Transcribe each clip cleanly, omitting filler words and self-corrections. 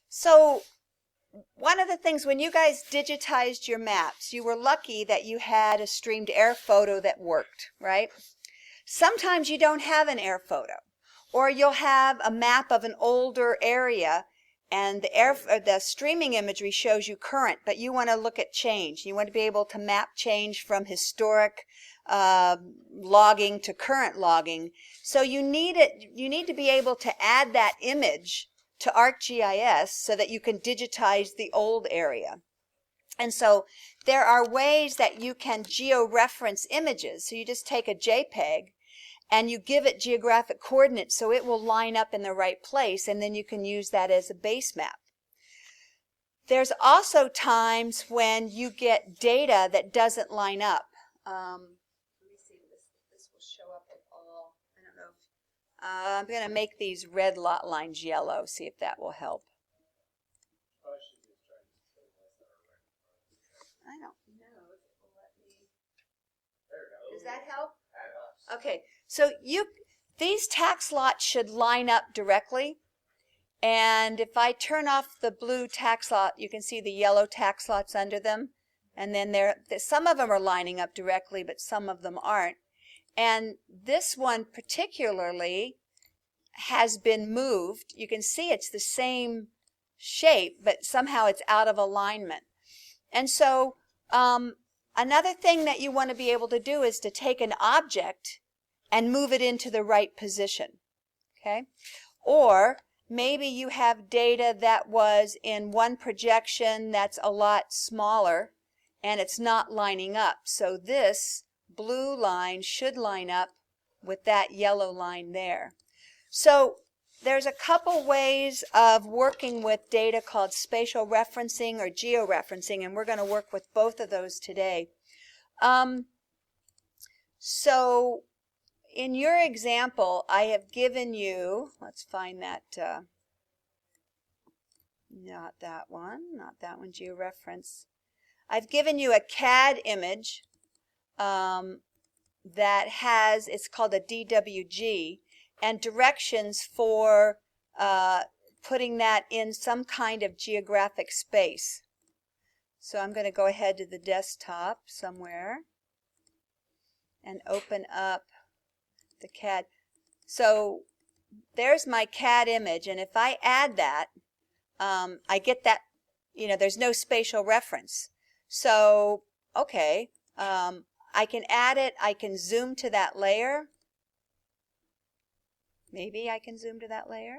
So one of the things when you guys digitized your maps, you were lucky that you had a streamed air photo that worked, right? Sometimes you don't have an air photo, or you'll have a map of an older area and the streaming imagery shows you current, but you want to look at change. You want to be able to map change from historic logging to current logging. So you need to be able to add that image to ArcGIS so that you can digitize the old area. And so there are ways that you can georeference images. So you just take a JPEG and you give it geographic coordinates so it will line up in the right place, and then you can use that as a base map. There's also times when you get data that doesn't line up. Let me see if this will show up at all. I don't know if, I'm going to make these red lot lines yellow, see if that will help. I don't know if it will let me. Does that help? Okay, so these tax lots should line up directly, and if I turn off the blue tax lot, you can see the yellow tax lots under them, and then some of them are lining up directly, but some of them aren't. And this one particularly has been moved. You can see it's the same shape, but somehow it's out of alignment. And so another thing that you want to be able to do is to take an object and move it into the right position, okay? Or maybe you have data that was in one projection that's a lot smaller and it's not lining up. So this blue line should line up with that yellow line there. So there's a couple ways of working with data called spatial referencing or georeferencing, and we're going to work with both of those today. So in your example, I have given you, let's find that, not that one, georeference. I've given you a CAD image that has, it's called a DWG, and directions for putting that in some kind of geographic space. So I'm going to go ahead to the desktop somewhere and open up the CAD. So there's my CAD image, and if I add that, I get that, there's no spatial reference. So, okay, I can add it, I can zoom to that layer. Maybe I can zoom to that layer.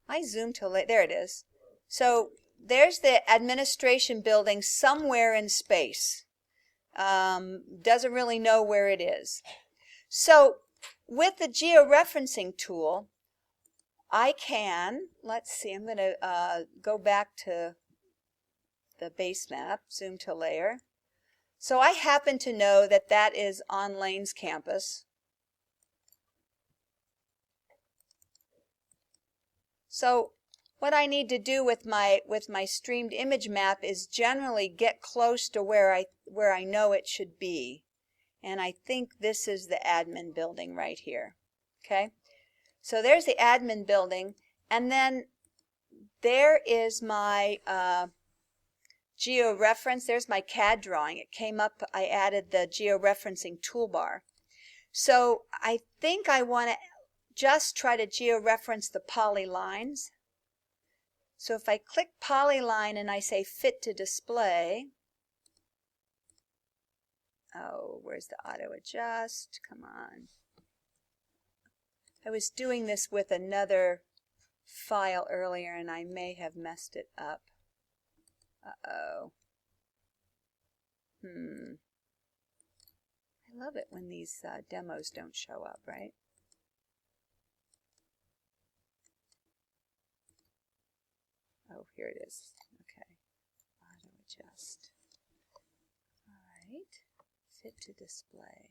I zoom to there it is. So there's the administration building somewhere in space. Doesn't really know where it is. So with the georeferencing tool, I can, let's see, I'm going to go back to the base map, zoom to layer. So I happen to know that that is on Lane's campus. So what I need to do with my streamed image map is generally get close to where I know it should be. And I think this is the admin building right here. Okay? So there's the admin building, and then there is my georeference. There's my CAD drawing. It came up, I added the georeferencing toolbar. So I think I want to just try to georeference the polylines. So if I click polyline and I say fit to display, oh, where's the auto adjust? Come on. I was doing this with another file earlier and I may have messed it up. Uh-oh. I love it when these demos don't show up, right? Oh, here it is. Okay. Auto adjust. All right. Fit to display.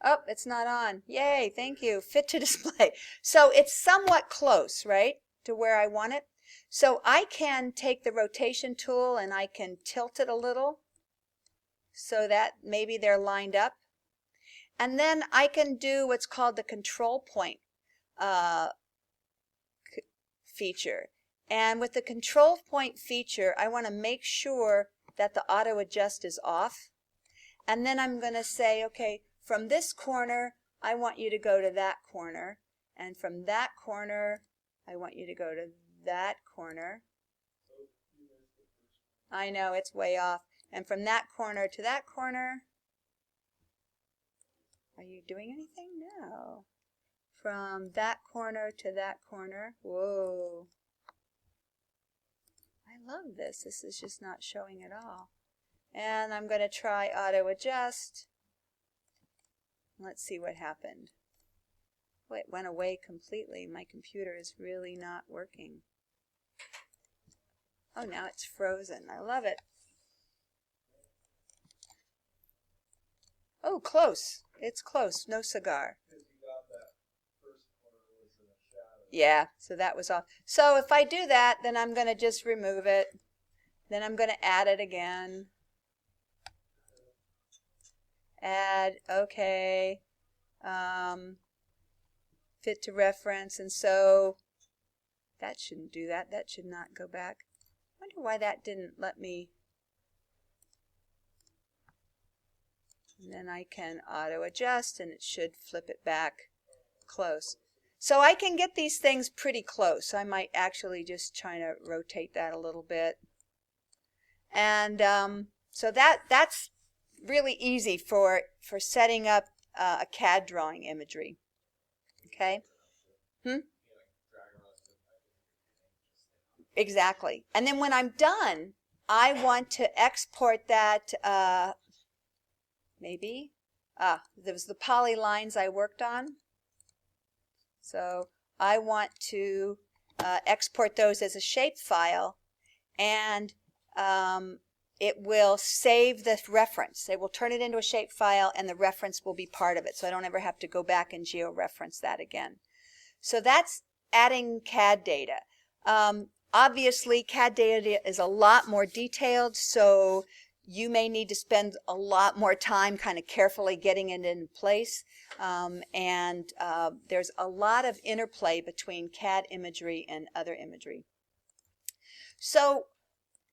Oh, it's not on. Yay, thank you. Fit to display. So it's somewhat close, right, to where I want it. So I can take the rotation tool and I can tilt it a little so that maybe they're lined up. And then I can do what's called the control point feature. And with the control point feature, I want to make sure that the auto adjust is off. And then I'm going to say, okay, from this corner, I want you to go to that corner. And from that corner, I want you to go to that corner. I know, it's way off. And from that corner to that corner, are you doing anything? No. From that corner to that corner, whoa. I love this. This is just not showing at all. And I'm going to try auto adjust. Let's see what happened. Oh, it went away completely. My computer is really not working. Oh, now it's frozen. I love it. Oh, close. It's close. No cigar. Yeah, so that was off. So if I do that, then I'm going to just remove it. Then I'm going to add it again. Add, okay. Fit to reference, and so that shouldn't do that. That should not go back. I wonder why that didn't let me. And then I can auto adjust and it should flip it back close. So I can get these things pretty close. I might actually just try to rotate that a little bit. And so that's really easy for setting up a CAD drawing imagery. Okay? Exactly. And then when I'm done, I want to export that, maybe. There was the poly lines I worked on. So I want to export those as a shape file, and it will save the reference. It will turn it into a shape file, and the reference will be part of it, so I don't ever have to go back and georeference that again. So that's adding CAD data. Obviously, CAD data is a lot more detailed, so you may need to spend a lot more time kind of carefully getting it in place. There's a lot of interplay between CAD imagery and other imagery. So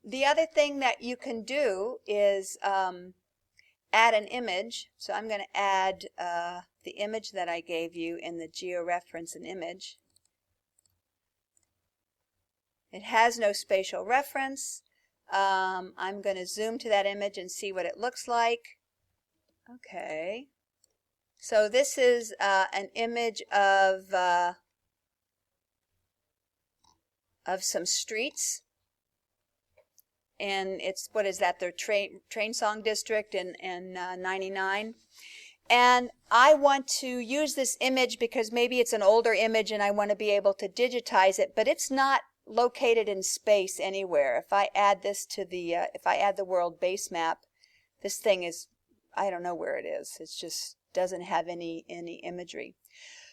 the other thing that you can do is add an image. So I'm going to add the image that I gave you in the georeference an image. It has no spatial reference. I'm going to zoom to that image and see what it looks like. Okay. So this is an image of some streets. And it's, what is that, their train song district in 99. And I want to use this image because maybe it's an older image and I want to be able to digitize it, but it's not located in space anywhere. If I add this to the, if I add the world base map, this thing is, I don't know where it is. It just doesn't have any imagery.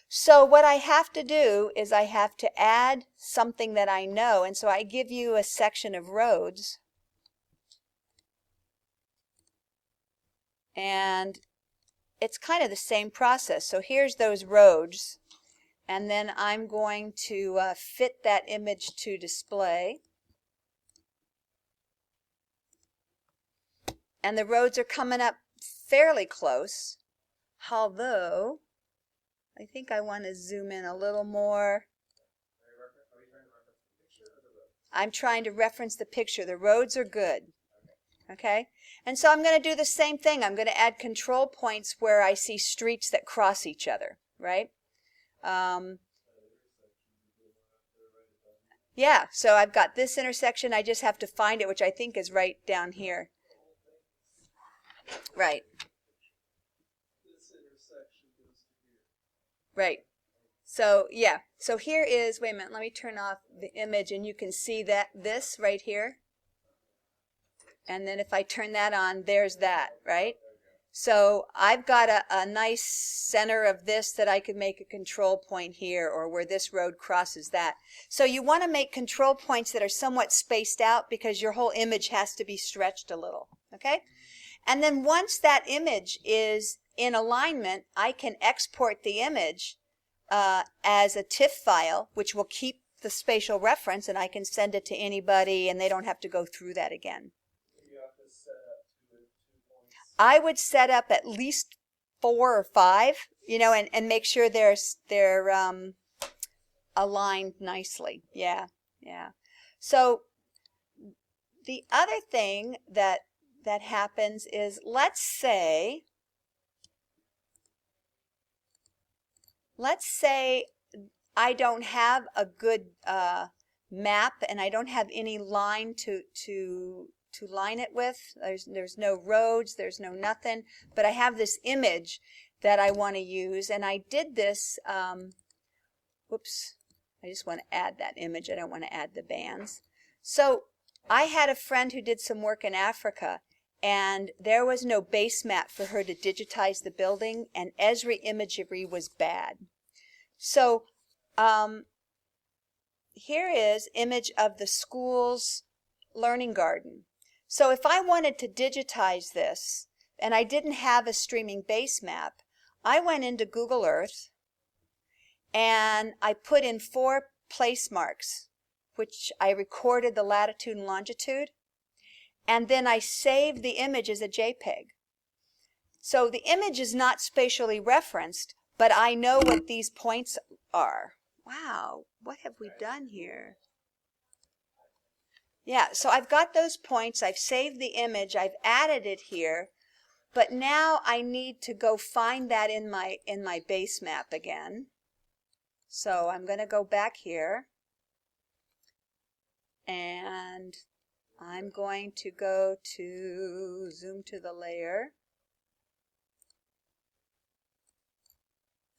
So what I have to do is I have to add something that I know, and so I give you a section of roads, and it's kind of the same process. So here's those roads, and then I'm going to fit that image to display. And the roads are coming up fairly close, although I think I want to zoom in a little more. I'm trying to reference the picture. The roads are good. Okay? And so I'm going to do the same thing. I'm going to add control points where I see streets that cross each other, right? Yeah, so I've got this intersection. I just have to find it, which I think is right down here. Right. Right. So, yeah. So here is, wait a minute, let me turn off the image, and you can see that this right here. And then if I turn that on, there's that, right? So I've got a nice center of this that I could make a control point here, or where this road crosses that. So you want to make control points that are somewhat spaced out because your whole image has to be stretched a little, okay? And then once that image is in alignment, I can export the image as a TIFF file, which will keep the spatial reference, and I can send it to anybody, and they don't have to go through that again. You have to set up 2 points. I would set up at least 4 or 5, and make sure they're aligned nicely. Yeah. So the other thing that happens is, let's say I don't have a good map, and I don't have any line to line it with. There's no roads, there's no nothing, but I have this image that I want to use, and I did this. Whoops, I just want to add that image. I don't want to add the bands. So I had a friend who did some work in Africa, and there was no base map for her to digitize the building, and Esri imagery was bad. So here is image of the school's learning garden. So if I wanted to digitize this, and I didn't have a streaming base map, I went into Google Earth, and I put in 4 place marks, which I recorded the latitude and longitude, and then I saved the image as a JPEG. So the image is not spatially referenced, but I know what these points are. Wow, what have we done here? Yeah, so I've got those points, I've saved the image, I've added it here, but now I need to go find that in my base map again. So I'm going to go back here, and I'm going to go to zoom to the layer,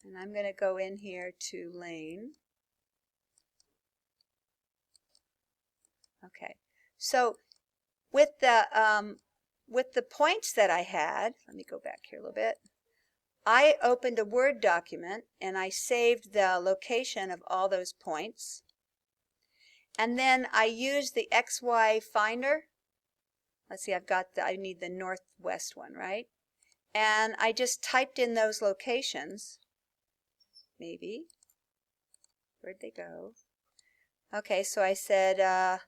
and I'm going to go in here to lane. Okay, so with the points that I had, let me go back here a little bit. I opened a Word document, and I saved the location of all those points. And then I used the XY finder. Let's see, I need the northwest one, right? And I just typed in those locations. Maybe. Where'd they go? Okay, so I said,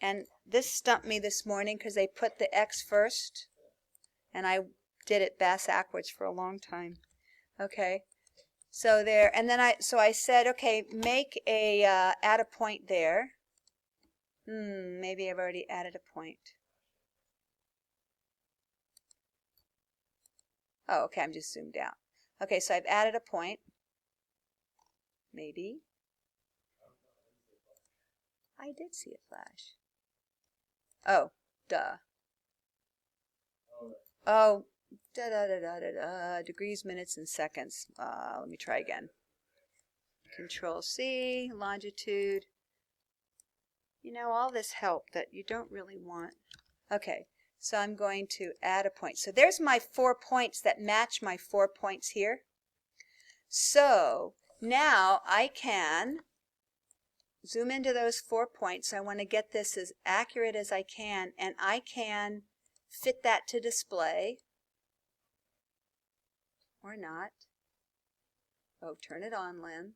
and this stumped me this morning because they put the X first, and I did it backwards for a long time. Okay, so there, and then I said, okay, make a add a point there. Maybe I've already added a point. Oh, okay, I'm just zoomed out. Okay, so I've added a point. Maybe. I did see a flash. Oh, duh. Oh, degrees, minutes, and seconds. Let me try again. Control C, longitude. All this help that you don't really want. Okay, so I'm going to add a point. So there's my 4 points that match my 4 points here. So now I can zoom into those 4 points. I want to get this as accurate as I can, and I can fit that to display or not. Oh, turn it on, Lynn.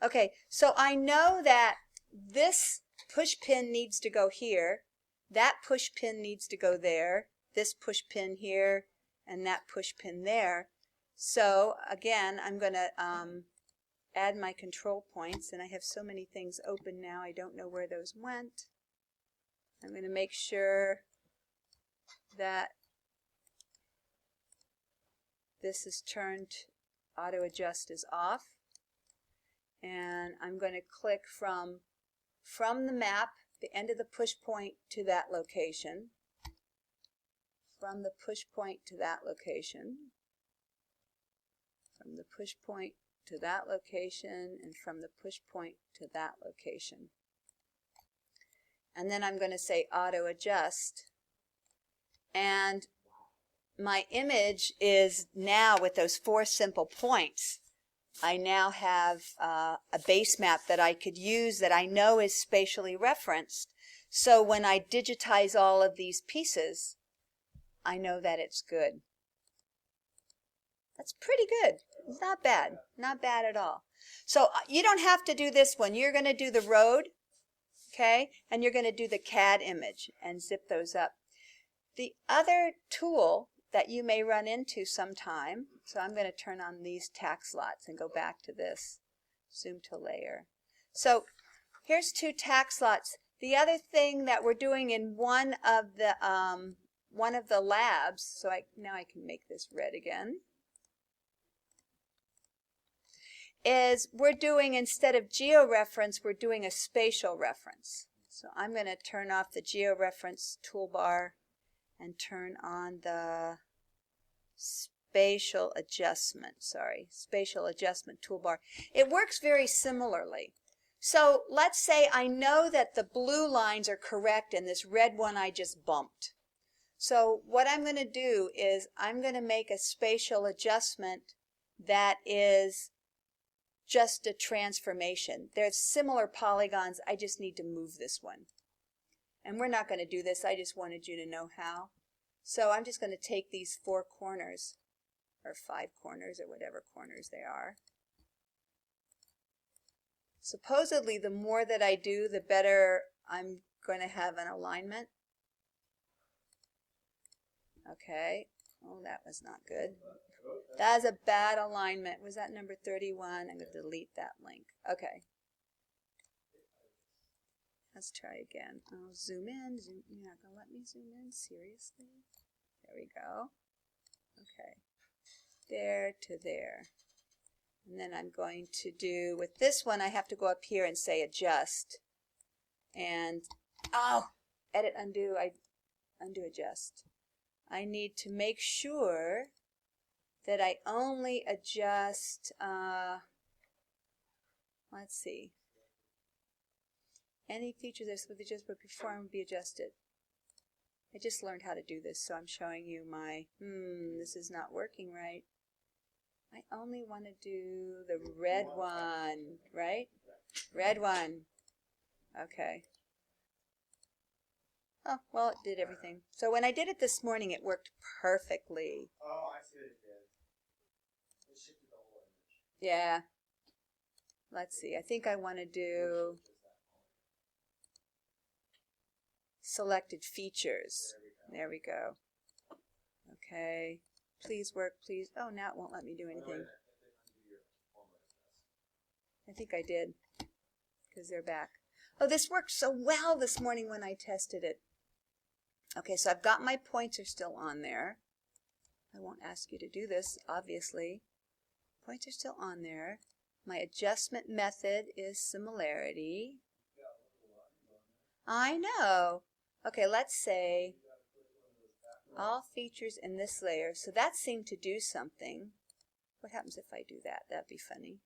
Okay, so I know that this push pin needs to go here, that push pin needs to go there, this push pin here, and that push pin there. So again, I'm going to add my control points, and I have so many things open now I don't know where those went. I'm going to make sure that this is turned, auto adjust is off, and I'm going to click from the map, the end of the push point to that location, from the push point to that location, from the push point to that location, and from the push point to that location. And then I'm going to say auto adjust, and my image is now with those 4 simple points. I now have a base map that I could use that I know is spatially referenced. So when I digitize all of these pieces, I know that it's good. That's pretty good. It's not bad. Not bad at all. So you don't have to do this one. You're going to do the road, okay? And you're going to do the CAD image and zip those up. The other tool that you may run into sometime, so I'm going to turn on these tax lots and go back to this. Zoom to layer. So here's 2 tax lots. The other thing that we're doing in one of the labs, so now I can make this red again, is we're doing, instead of georeference, we're doing a spatial reference. So I'm going to turn off the georeference toolbar and turn on the spatial adjustment toolbar. It works very similarly. So let's say I know that the blue lines are correct and this red one I just bumped. So what I'm going to do is I'm going to make a spatial adjustment that is just a transformation. There's similar polygons. I just need to move this one. And we're not going to do this. I just wanted you to know how. So I'm just going to take these 4 corners, or 5 corners, or whatever corners they are. Supposedly, the more that I do, the better I'm going to have an alignment. Okay. Oh, that was not good. That is a bad alignment. Was that number 31? I'm going to delete that link. Okay. Let's try again. I'll zoom in. You're not going to let me zoom in? Seriously? There we go. Okay. There to there. And then I'm going to do, with this one, I have to go up here and say adjust. And, oh, edit, undo, undo, adjust. I need to make sure that I only adjust, let's see. Any feature that's with just before will be adjusted. I just learned how to do this, so I'm showing you my, this is not working right. I only want to do the red one, right? Red one. Okay. Oh, well, it did everything. So when I did it this morning, it worked perfectly. Oh, I see what it did. It shifted the whole image. Yeah. Let's see. I think I want to do selected features. There we go. Okay. Please work, please. Oh, now it won't let me do anything. I think I did, because they're back. Oh, this worked so well this morning when I tested it. Okay, so I've got my pointer still on there. I won't ask you to do this, obviously. Points are still on there. My adjustment method is similarity. I know. Okay, let's say all features in this layer. So that seemed to do something. What happens if I do that? That'd be funny.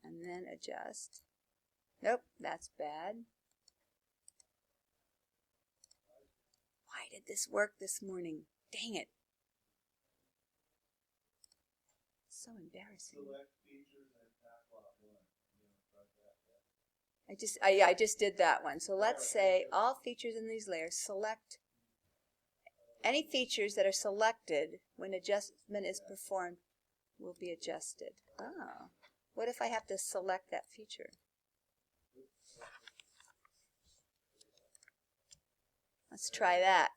And then adjust. Nope, that's bad. Why did this work this morning? Dang it. So embarrassing. Select features and tack lot 1. I just did that one. So let's say all features in these layers, select any features that are selected when adjustment is performed will be adjusted. Oh. What if I have to select that feature? Let's try that.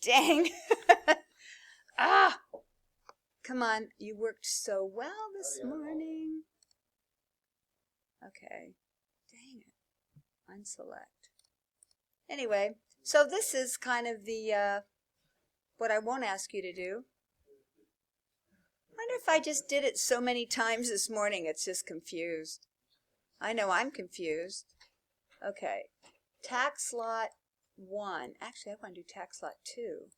Dang. Ah! Come on. You worked so well this morning. Okay. Dang it. Unselect. Anyway, so this is kind of the, what I won't ask you to do. I wonder if I just did it so many times this morning, it's just confused. I know I'm confused. Okay. Tax lot 1. Actually, I want to do tax lot 2.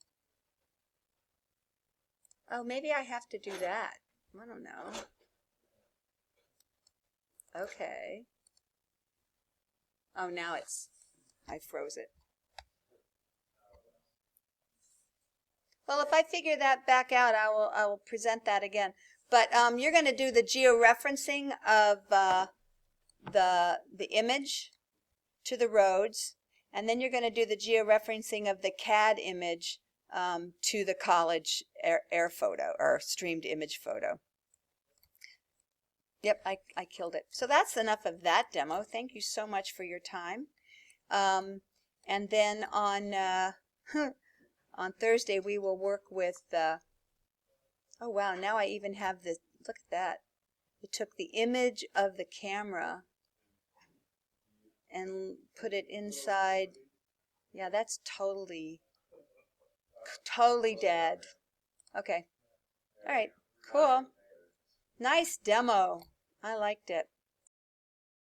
Oh, maybe I have to do that. I don't know. Okay. Oh, now I froze it. Well, if I figure that back out, I will present that again. But you're going to do the georeferencing of the image to the roads, And then you're going to do the georeferencing of the CAD image to the college air photo or streamed image photo. Yep, I killed it. So that's enough of that demo. Thank you so much for your time. And then on on Thursday we will work with oh wow, now I even have this. Look at that. It took the image of the camera and put it inside. Yeah, that's totally dead. Okay. All right. Cool. Nice demo. I liked it.